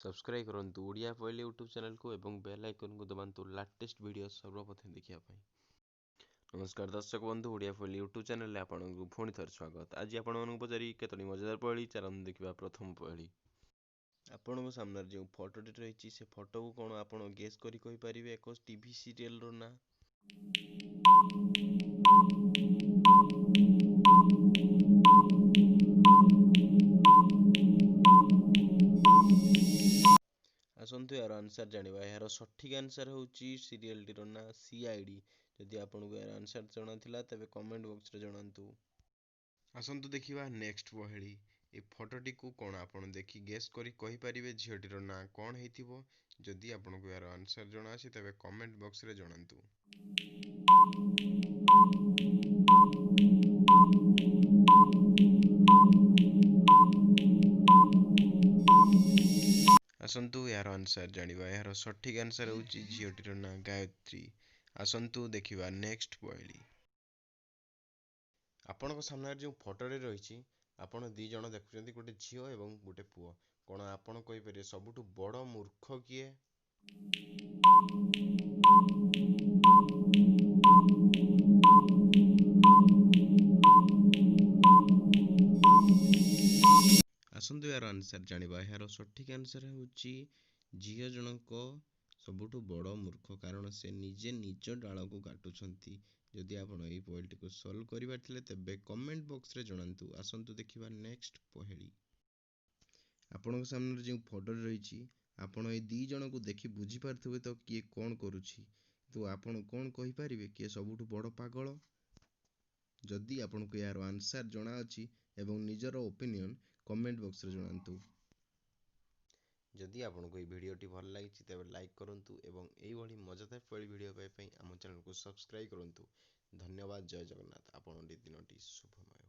Subscribe करंतु ओडिया पहले YouTube channel को एवं बेल आइकन को दबाନ୍ତୁ लाटेस्ट वीडियो सर्वप्रथम देखिया पाई। नमस्कार दर्शक बंधु ओडिया पहले यूट्यूब चैनल आपको पुणी थर स्वागत। आज आपण पचारि केतोटी मजेदार पहेली चलନ୍ତୁ देखिबा प्रथम पहेली। आपणको सामने जो फोटोटी रही से फोटो को कौन आप गेस करी कहि परिबे एक टीवी सीरियल रो ना। आसतु यार आंसर जानिबा। यार सठिक आंसर होची सीरियल टी रो ना सीआईडी। जदि आपनको यार आंसर जणा थिला तबे कमेंट बॉक्स रे जणांतु। आसतु देखिबा नेक्स्ट पहेली। ए फोटोटी को कोन आपण देखि गेस करी कहि परिबे झियोटी रो ना कोन हेतिबो। जदि आपनको यार आंसर जणा अछि तबे कमेंट बॉक्स रे जणांतु। आसतु यार आंसर जानिबा। यार सठिक आंसर होची झियोटी रो ना गायत्री। आसतु देखिबा नेक्स्ट पहेली। आपणको सामने जो फोटो रे रही आपण दी जण देखुचंती गोटे झियो एवं गोटे पुओ। कोन आपण कहि परिबे सबुठु बड़ मूर्ख किए। आसतु यार आंसर जानिबा। यार सठिक आंसर होची झियो जनक सबुठु बड़ मूर्ख कारण से निजे निज डाल को काटुछंती। जदि आपण एई पहेली को सॉल्व करिबार थिले तबे कमेंट बॉक्स रे जणांतु। आसंतु देखिबा नेक्स्ट पहेली। आपणको सामने जो फोटो रही आपण ए दी जण को देखि बुझी पारथुबे तो किए कोन करूछि। तो आपण कोन कहि परिबे किए सबुठु बड़ पागल। जदि आपनको यार आंसर जणा अछि एवं निजर ओपिनियन कमेंट बॉक्स रे जणांतु। जदि आपनको ये वीडियोटी भल लागिछि तबे लाइक करंतु एवं एई भली मजेदार पहेली वीडियो पाई आम चैनल को सब्सक्राइब करंतु। धन्यवाद। जय जगन्नाथ। आपन दिनटी शुभमय।